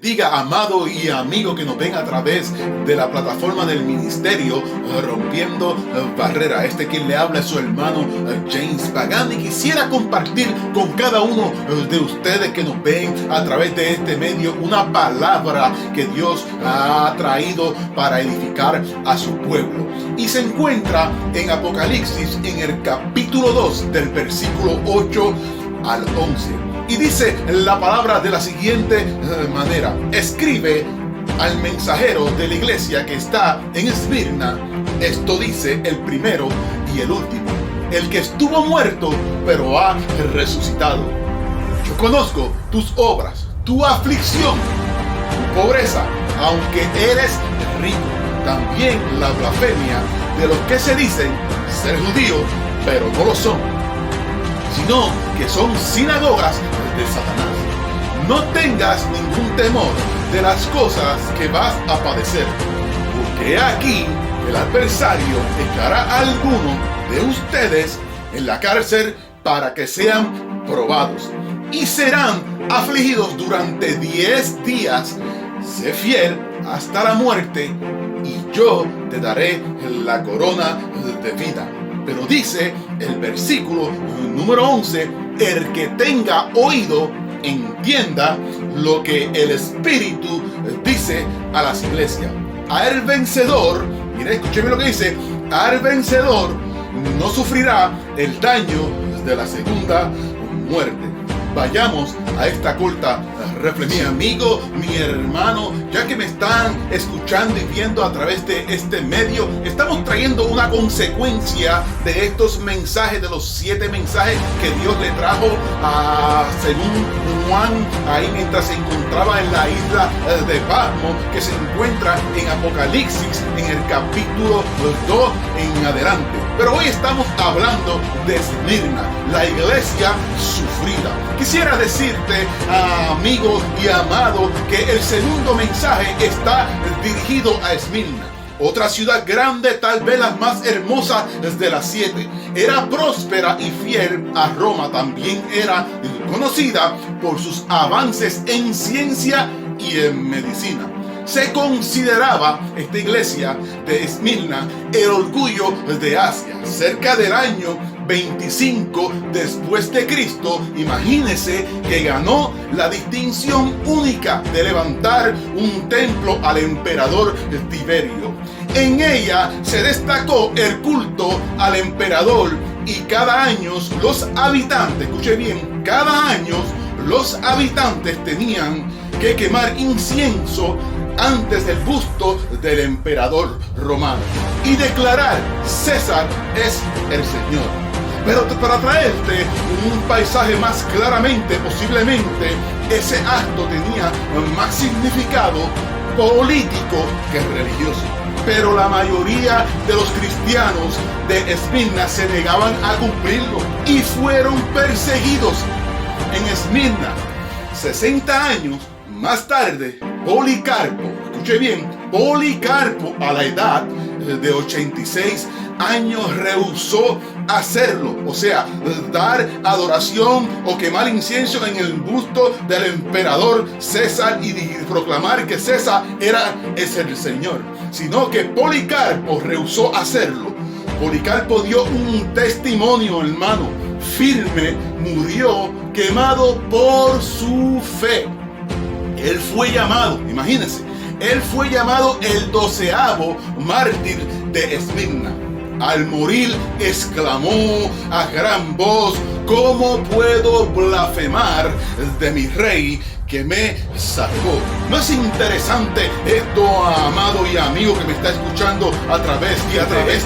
Diga, amado y amigo que nos ven a través de la plataforma del ministerio Rompiendo Barreras. Quien le habla es su hermano James Pagán, y quisiera compartir con cada uno de ustedes que nos ven a través de este medio una palabra que Dios ha traído para edificar a su pueblo. Y se encuentra en Apocalipsis, en el capítulo 2, del versículo 8 al 11. Y dice la palabra de la siguiente manera: escribe al mensajero de la iglesia que está en Esmirna, esto dice el primero y el último, el que estuvo muerto pero ha resucitado. Yo conozco tus obras, tu aflicción, tu pobreza, aunque eres rico, también la blasfemia de los que se dicen ser judíos pero no lo son, sino que son sinagogas de Satanás. No tengas ningún temor de las cosas que vas a padecer, porque aquí el adversario echará a alguno de ustedes en la cárcel para que sean probados, y serán afligidos durante 10 días. Sé fiel hasta la muerte, y yo te daré la corona de vida. Pero dice el versículo número 11, el que tenga oído, entienda lo que el Espíritu dice a las iglesias. Al vencedor, mire, escúcheme lo que dice, al vencedor no sufrirá el daño de la segunda muerte. Vayamos a esta corta reflexión. Mi amigo, mi hermano, ya que me están escuchando y viendo a través de este medio, estamos trayendo una consecuencia de estos mensajes, de los 7 mensajes que Dios le trajo según Juan, ahí mientras se encontraba en la isla de Patmos, que se encuentra en Apocalipsis, en el capítulo 2 en adelante. Pero hoy estamos hablando de Esmirna, la iglesia sufrida. Quisiera decirte, amigo y amado, que el segundo mensaje está dirigido a Esmirna, otra ciudad grande, tal vez la más hermosa de las 7. Era próspera y fiel a Roma. También era conocida por sus avances en ciencia y en medicina. Se consideraba esta iglesia de Esmirna el orgullo de Asia. Cerca del año 25 después de Cristo, imagínese que ganó la distinción única de levantar un templo al emperador Tiberio. En ella se destacó el culto al emperador, y cada año los habitantes, escuche bien, cada año los habitantes tenían que quemar incienso antes del busto del emperador romano y declarar: César es el Señor. Pero para traerte un paisaje más claramente, posiblemente ese acto tenía más significado político que religioso. Pero la mayoría de los cristianos de Esmirna se negaban a cumplirlo y fueron perseguidos. En Esmirna, 60 años más tarde, Policarpo, escuche bien, Policarpo, a la edad de 86 años, rehusó hacerlo, o sea, dar adoración o quemar incienso en el busto del emperador César y proclamar que César es el Señor, sino que Policarpo rehusó hacerlo. Policarpo dio un testimonio, hermano, firme, murió quemado por su fe. Él fue llamado, imagínense, él fue llamado el 12º mártir de Esmirna. Al morir exclamó a gran voz: ¿cómo puedo blasfemar de mi rey que me salvó? ¿No es interesante esto, amado y amigo que me está escuchando a través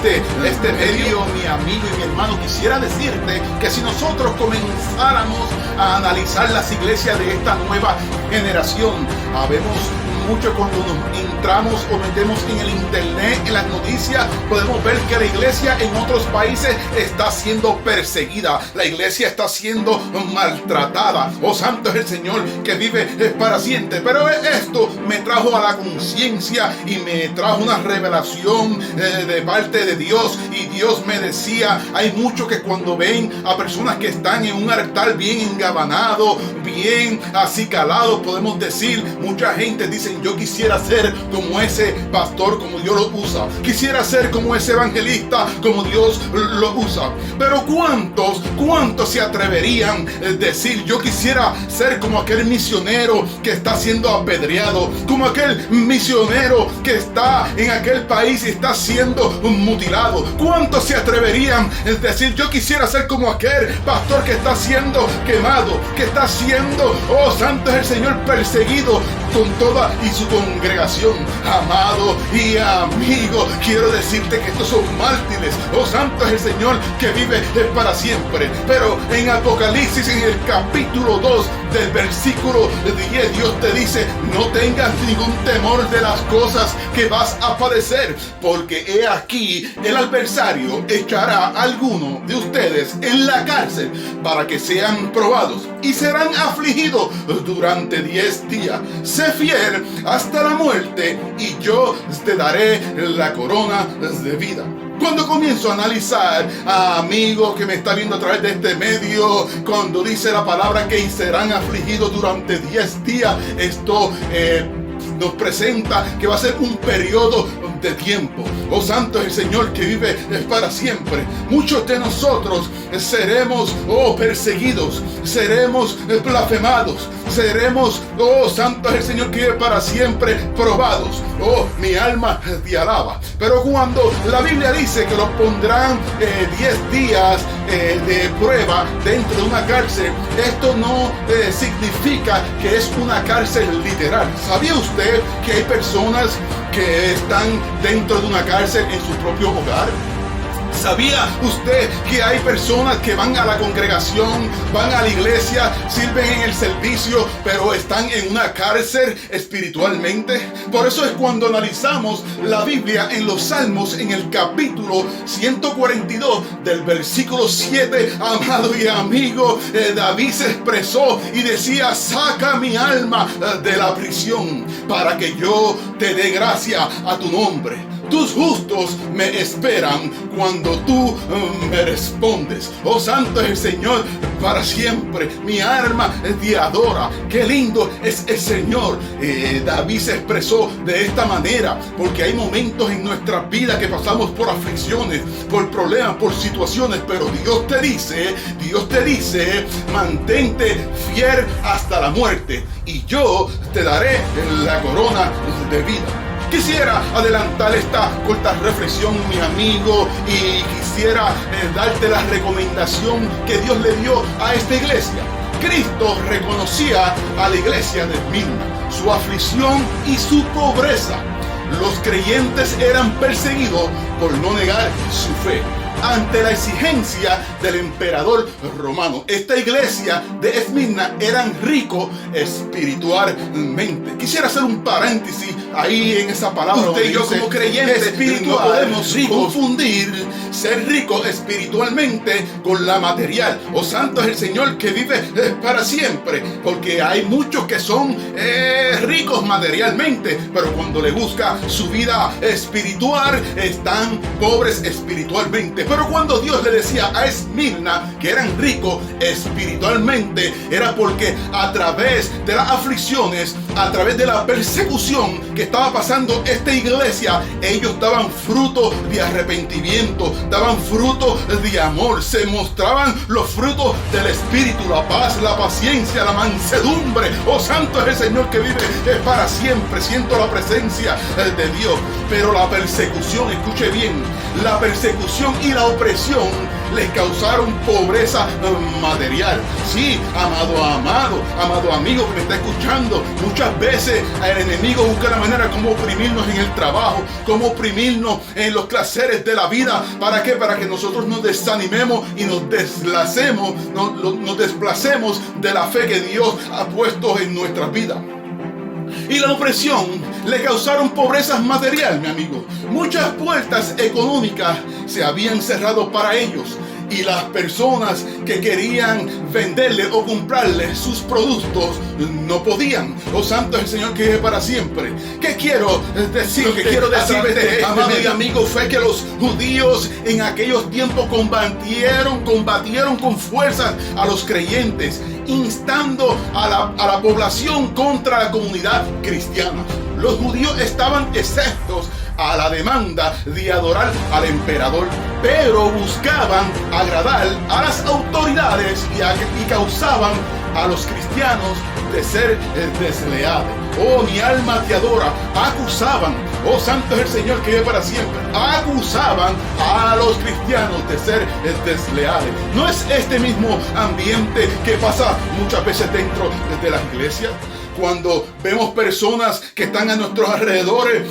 de este medio? Mi amigo y mi hermano, quisiera decirte que si nosotros comenzáramos a analizar las iglesias de esta nueva generación, habemos mucho cuando nos entramos o metemos en el internet, en las noticias, podemos ver que la iglesia en otros países está siendo perseguida. La iglesia está siendo maltratada. Oh, santo es el Señor que vive para siempre. Pero esto me trajo a la conciencia y me trajo una revelación de parte de Dios. Y Dios me decía, hay muchos que cuando ven a personas que están en un altar bien engabanado, bien acicalado, podemos decir, mucha gente dice, yo quisiera ser como ese pastor, como Dios lo usa. Quisiera ser como ese evangelista, como Dios lo usa. Pero ¿cuántos se atreverían a decir, yo quisiera ser como aquel misionero que está siendo apedreado, como aquel misionero que está en aquel país y está siendo mutilado? ¿Cuántos se atreverían a decir, yo quisiera ser como aquel pastor que está siendo quemado, que está siendo, oh santo es el Señor, perseguido con toda y su congregación? Amado y amigo, quiero decirte que estos son mártires. Oh santo es el Señor que vive para siempre. Pero en Apocalipsis, en el capítulo 2 del versículo 10, Dios te dice, no tengas ningún temor de las cosas que vas a padecer, porque he aquí el adversario echará a alguno de ustedes en la cárcel para que sean probados y serán afligidos durante 10 días. Sé fiel hasta la muerte y yo te daré la corona de vida. Cuando comienzo a analizar a amigos que me están viendo a través de este medio, cuando dice la palabra que serán afligidos durante 10 días, esto nos presenta que va a ser un periodo de tiempo. Oh santo es el Señor que vive para siempre. Muchos de nosotros seremos perseguidos, seremos blasfemados, seremos, oh santo es el Señor que vive para siempre, probados. Oh, mi alma te alaba. Pero cuando la Biblia dice que los pondrán 10 días de prueba dentro de una cárcel, esto no significa que es una cárcel literal. ¿Sabía usted que hay personas que están dentro de una cárcel en su propio hogar? ¿Sabía usted que hay personas que van a la congregación, van a la iglesia, sirven en el servicio, pero están en una cárcel espiritualmente? Por eso es cuando analizamos la Biblia en los Salmos, en el capítulo 142 del versículo 7, amado y amigo, David se expresó y decía, saca mi alma de la prisión para que yo te dé gracia a tu nombre. Tus justos me esperan cuando tú me respondes. Oh santo es el Señor para siempre. Mi alma te adora. Qué lindo es el Señor. David se expresó de esta manera porque hay momentos en nuestra vida que pasamos por aflicciones, por problemas, por situaciones, pero Dios te dice, mantente fiel hasta la muerte y yo te daré la corona de vida. Quisiera adelantar esta corta reflexión, mi amigo, y quisiera darte la recomendación que Dios le dio a esta iglesia. Cristo reconocía a la iglesia de Esmirna, su aflicción y su pobreza. Los creyentes eran perseguidos por no negar su fe ante la exigencia del emperador romano. Esta iglesia de Esmirna eran ricos espiritualmente. Quisiera hacer un paréntesis ahí en esa palabra. Usted y yo como creyentes no podemos confundir ser rico espiritualmente con la material. Oh santo es el Señor que vive para siempre, porque hay muchos que son ricos materialmente, pero cuando le busca su vida espiritual están pobres espiritualmente. Pero cuando Dios le decía a Esmirna que eran ricos espiritualmente, era porque a través de las aflicciones, a través de la persecución que estaba pasando esta iglesia, ellos daban fruto de arrepentimiento, daban fruto de amor, se mostraban los frutos del Espíritu, la paz, la paciencia, la mansedumbre. Oh santo es el Señor que vive para siempre. Siento la presencia de Dios. Pero la persecución, escuche bien, la persecución y la opresión les causaron pobreza material. Sí, amado amigo que me está escuchando, muchas veces el enemigo busca la manera como oprimirnos en el trabajo, como oprimirnos en los placeres de la vida. ¿Para qué? Para que nosotros nos desanimemos y nos desplacemos de la fe que Dios ha puesto en nuestras vidas. y la opresión le causaron pobreza material, mi amigo. Muchas puertas económicas se habían cerrado para ellos. Y las personas que querían venderle o comprarle sus productos no podían. Oh, santo es el Señor que vive para siempre. ¿Qué quiero decir? Lo que quiero decirte, amado y amigo, fue que los judíos en aquellos tiempos combatieron con fuerzas a los creyentes, instando a la población contra la comunidad cristiana. Los judíos estaban exentos a la demanda de adorar al emperador, pero buscaban agradar a las autoridades y causaban a los cristianos de ser desleales. Oh, mi alma te adora. Acusaban, oh, santo es el Señor que vive para siempre, acusaban a los cristianos de ser desleales. ¿No es este mismo ambiente que pasa muchas veces dentro de las iglesias? Cuando vemos personas que están a nuestros alrededores,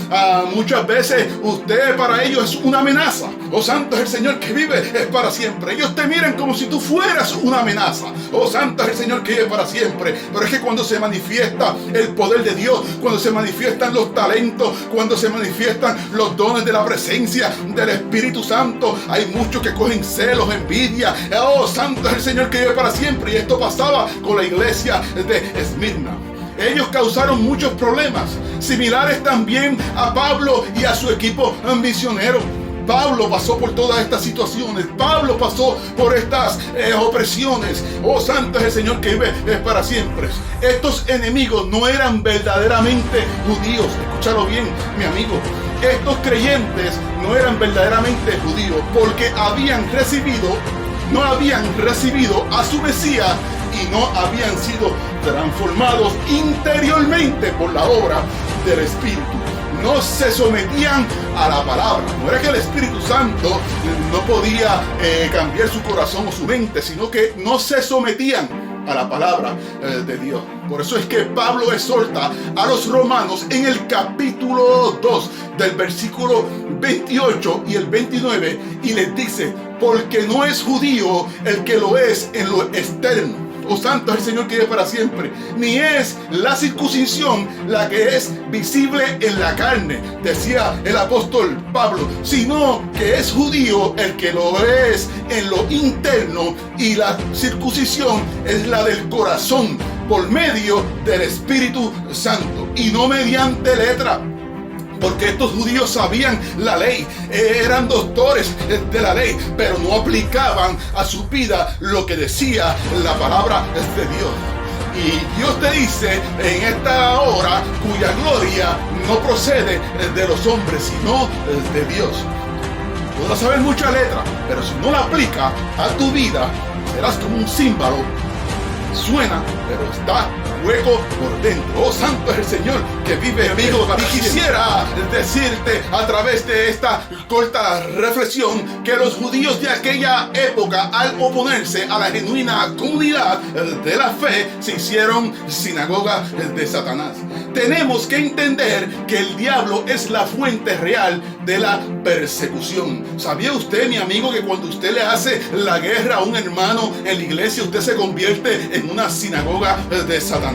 muchas veces usted para ellos es una amenaza. Oh, santo es el Señor que vive es para siempre. Ellos te miran como si tú fueras una amenaza. Oh, santo es el Señor que vive para siempre. Pero es que cuando se manifiesta el poder de Dios, cuando se manifiestan los talentos, cuando se manifiestan los dones de la presencia del Espíritu Santo, hay muchos que cogen celos, envidia. Oh, santo es el Señor que vive para siempre. Y esto pasaba con la iglesia de Esmirna. Ellos causaron muchos problemas, similares también a Pablo y a su equipo misionero. Pablo pasó por todas estas situaciones. Pablo pasó por estas opresiones. Oh, santo es el Señor que vive para siempre. Estos enemigos no eran verdaderamente judíos. Escúchalo bien, mi amigo. Estos creyentes no eran verdaderamente judíos porque no habían recibido a su Mesías y no habían sido transformados interiormente por la obra del Espíritu. No se sometían a la palabra. No era que el Espíritu Santo no podía cambiar su corazón o su mente, sino que no se sometían a la palabra de Dios. Por eso es que Pablo exhorta a los romanos en el capítulo 2 del versículo 28 y el 29 y les dice: porque no es judío el que lo es en lo externo. Oh, santo es el Señor que vive para siempre. Ni es la circuncisión la que es visible en la carne, decía el apóstol Pablo, sino que es judío el que lo es en lo interno, y la circuncisión es la del corazón por medio del Espíritu Santo y no mediante letra. Porque estos judíos sabían la ley, eran doctores de la ley, pero no aplicaban a su vida lo que decía la palabra de Dios. Y Dios te dice en esta hora, cuya gloria no procede de los hombres, sino de Dios. Podrás saber mucha letra, pero si no la aplica a tu vida, serás como un címbalo. Suena, pero está hueco por dentro. Oh, santo es el Señor que vive, amigo. Y quisiera decirte a través de esta corta reflexión que los judíos de aquella época, al oponerse a la genuina comunidad de la fe, se hicieron sinagoga de Satanás. Tenemos que entender que el diablo es la fuente real de la persecución. ¿Sabía usted, mi amigo, que cuando usted le hace la guerra a un hermano en la iglesia, usted se convierte en una sinagoga de Satanás?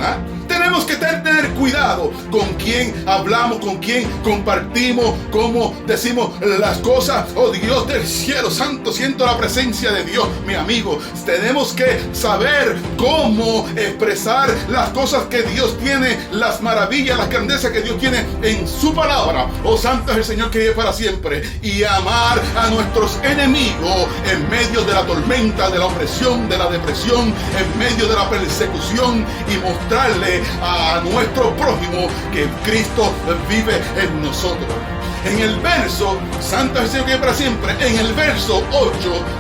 Tenemos que tener cuidado con quién hablamos, con quién compartimos, cómo decimos las cosas. Oh, Dios del cielo santo, siento la presencia de Dios, mi amigo. Tenemos que saber cómo expresar las cosas que Dios tiene, las maravillas, las grandezas que Dios tiene en su palabra. Oh, santo es el Señor que vive para siempre. Y amar a nuestros enemigos en medio de la tormenta, de la opresión, de la depresión, en medio de la persecución, y mostrarle a nuestro prójimo que Cristo vive en nosotros. En el verso, santo es el Señor que vive para siempre, en el verso 8,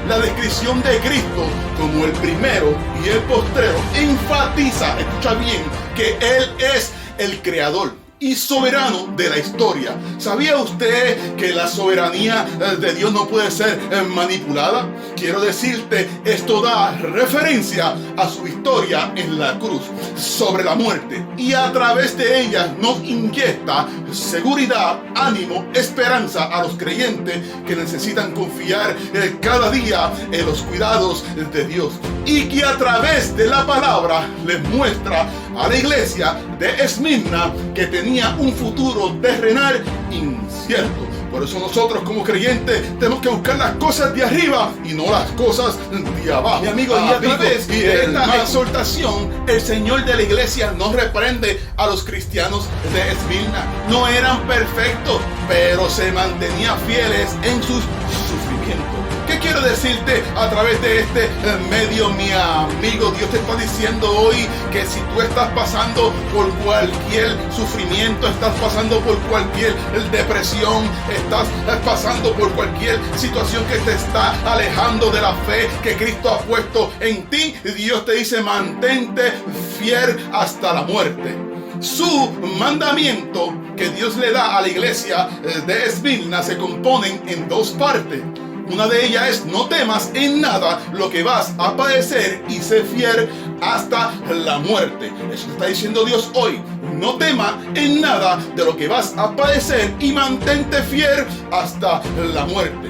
la descripción de Cristo como el primero y el postrero enfatiza, escucha bien, que Él es el creador. y soberano de la historia. ¿Sabía usted que la soberanía de Dios no puede ser manipulada? Quiero decirte, esto da referencia a su victoria en la cruz sobre la muerte, y a través de ella nos inyecta seguridad, ánimo, esperanza a los creyentes que necesitan confiar cada día en los cuidados de Dios, y que a través de la palabra les muestra a la iglesia de Esmirna que tenía un futuro terrenal incierto. Por eso nosotros como creyentes tenemos que buscar las cosas de arriba y no las cosas de abajo. Mi amigo, y a través de esta exhortación, el Señor de la iglesia nos reprende a los cristianos de Esmirna. No eran perfectos, pero se mantenían fieles en sus sufrimientos. ¿Qué quiero decirte a través de este medio, mi amigo? Dios te está diciendo hoy que si tú estás pasando por cualquier sufrimiento, estás pasando por cualquier depresión, estás pasando por cualquier situación que te está alejando de la fe que Cristo ha puesto en ti, Dios te dice: mantente fiel hasta la muerte. Su mandamiento que Dios le da a la iglesia de Esmirna se componen en dos partes. Una de ellas es: no temas en nada lo que vas a padecer y sé fiel hasta la muerte. Eso está diciendo Dios hoy. No temas en nada de lo que vas a padecer y mantente fiel hasta la muerte.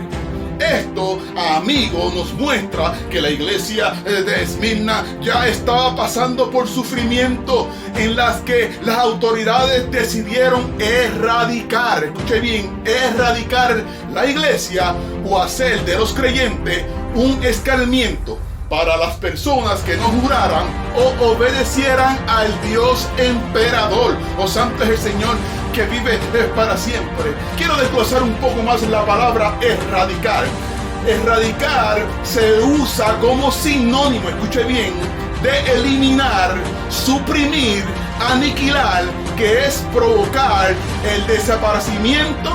Esto, amigo, nos muestra que la iglesia de Esmirna ya estaba pasando por sufrimiento en las que las autoridades decidieron erradicar, escuche bien, erradicar la iglesia o hacer de los creyentes un escarmiento para las personas que no juraran o obedecieran al Dios emperador. Oh, santo es el Señor que vive para siempre. Quiero desglosar un poco más la palabra erradicar. Erradicar se usa como sinónimo, escuche bien, de eliminar, suprimir, aniquilar, que es provocar el desaparecimiento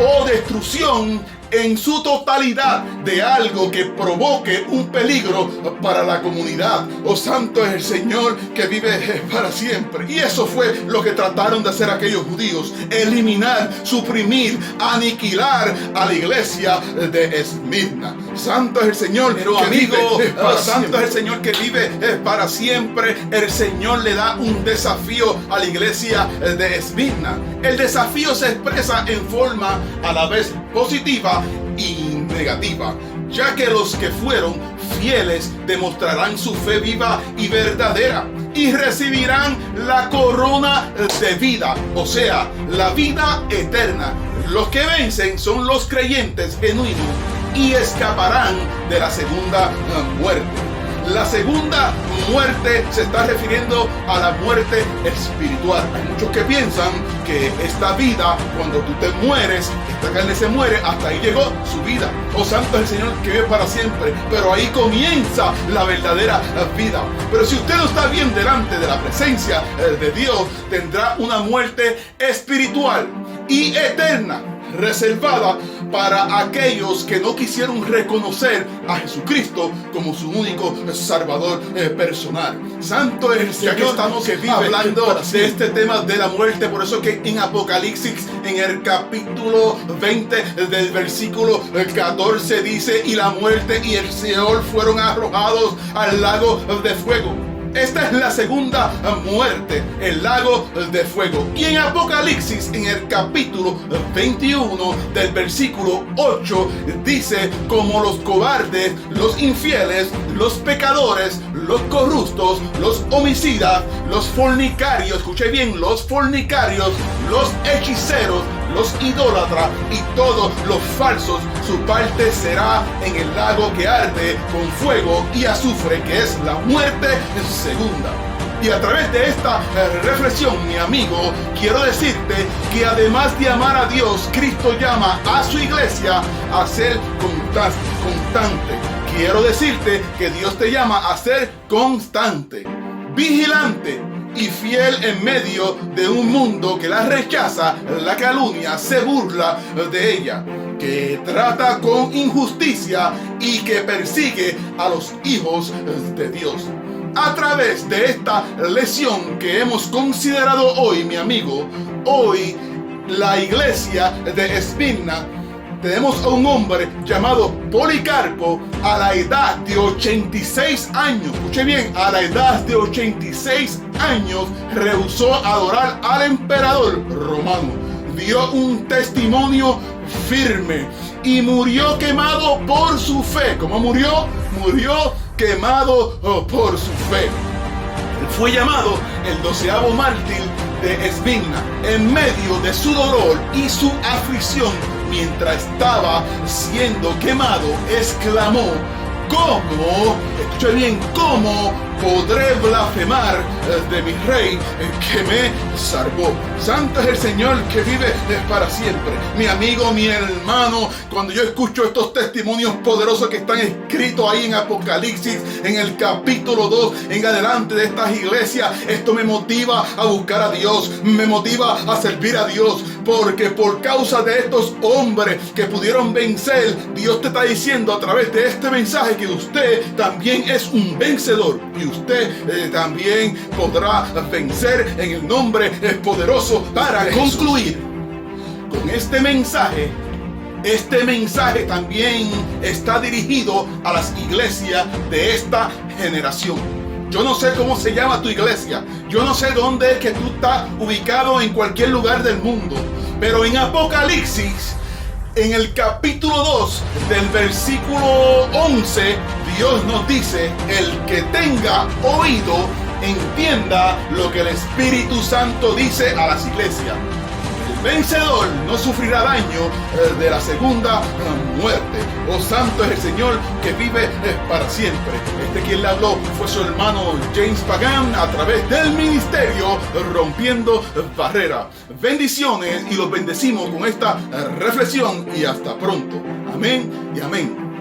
o destrucción en su totalidad de algo que provoque un peligro para la comunidad. Oh, santo es el Señor que vive para siempre. Y eso fue lo que trataron de hacer aquellos judíos: eliminar, suprimir, aniquilar a la iglesia de Esmirna. Santo es el Señor, pero que amigo, vive para santo es el Señor que vive para siempre. El Señor le da un desafío a la iglesia de Esmirna. El desafío se expresa en forma a la vez positiva y negativa, ya que los que fueron fieles demostrarán su fe viva y verdadera y recibirán la corona de vida, o sea, la vida eterna. Los que vencen son los creyentes genuinos y escaparán de la segunda muerte. La segunda muerte se está refiriendo a la muerte espiritual. Hay muchos que piensan que esta vida, cuando tú te mueres, esta carne se muere, hasta ahí llegó su vida. Oh, santo es el Señor que vive para siempre. Pero ahí comienza la verdadera vida. Pero si usted no está bien delante de la presencia de Dios, tendrá una muerte espiritual y eterna, reservada para aquellos que no quisieron reconocer a Jesucristo como su único Salvador personal. Santo es el Señor, ya que estamos hablando de este tema de la muerte. Por eso que en Apocalipsis, en el capítulo 20 del versículo 14 dice: y la muerte y el Seol fueron arrojados al lago de fuego. Esta es la segunda muerte, el lago de fuego. Y en Apocalipsis, en el capítulo 21 del versículo 8, dice: como los cobardes, los infieles, los pecadores, los corruptos, los homicidas, los fornicarios, escuche bien, los fornicarios, los hechiceros, los idólatras y todos los falsos, su parte será en el lago que arde con fuego y azufre, que es la muerte segunda. Y a través de esta reflexión, mi amigo, quiero decirte que además de amar a Dios, Cristo llama a su iglesia a ser constante. Quiero decirte que Dios te llama a ser constante, vigilante y fiel en medio de un mundo que la rechaza, la calumnia, se burla de ella, que trata con injusticia y que persigue a los hijos de Dios. a través de esta lección que hemos considerado hoy, mi amigo, hoy la iglesia de Esmirna, tenemos a un hombre llamado Policarpo a la edad de 86 años. Escuche bien, a la edad de 86 años rehusó adorar al emperador romano. Dio un testimonio firme y murió quemado por su fe. ¿Cómo murió? Murió quemado por su fe. Él fue llamado el 12º mártir de Esmirna. En medio de su dolor y su aflicción, mientras estaba siendo quemado, exclamó: ¿cómo? Escuche bien, ¿cómo podré blasfemar de mi rey que me salvó? Santo es el Señor que vive para siempre. Mi amigo, mi hermano, cuando yo escucho estos testimonios poderosos que están escritos ahí en Apocalipsis, en el capítulo 2 en adelante de estas iglesias, esto me motiva a buscar a Dios, me motiva a servir a Dios, porque por causa de estos hombres que pudieron vencer, Dios te está diciendo a través de este mensaje que usted también es un vencedor y usted también podrá vencer en el nombre poderoso. Para concluir con este mensaje también está dirigido a las iglesias de esta generación. Yo no sé cómo se llama tu iglesia, yo no sé dónde es que tú estás ubicado en cualquier lugar del mundo, pero en Apocalipsis, en el capítulo 2 del versículo 11, Dios nos dice: el que tenga oído, entienda lo que el Espíritu Santo dice a las iglesias. El vencedor no sufrirá daño de la segunda muerte. Oh, santo es el Señor que vive para siempre. Quien le habló fue su hermano James Pagan a través del ministerio Rompiendo Barreras. Bendiciones y los bendecimos con esta reflexión y hasta pronto. Amén y amén.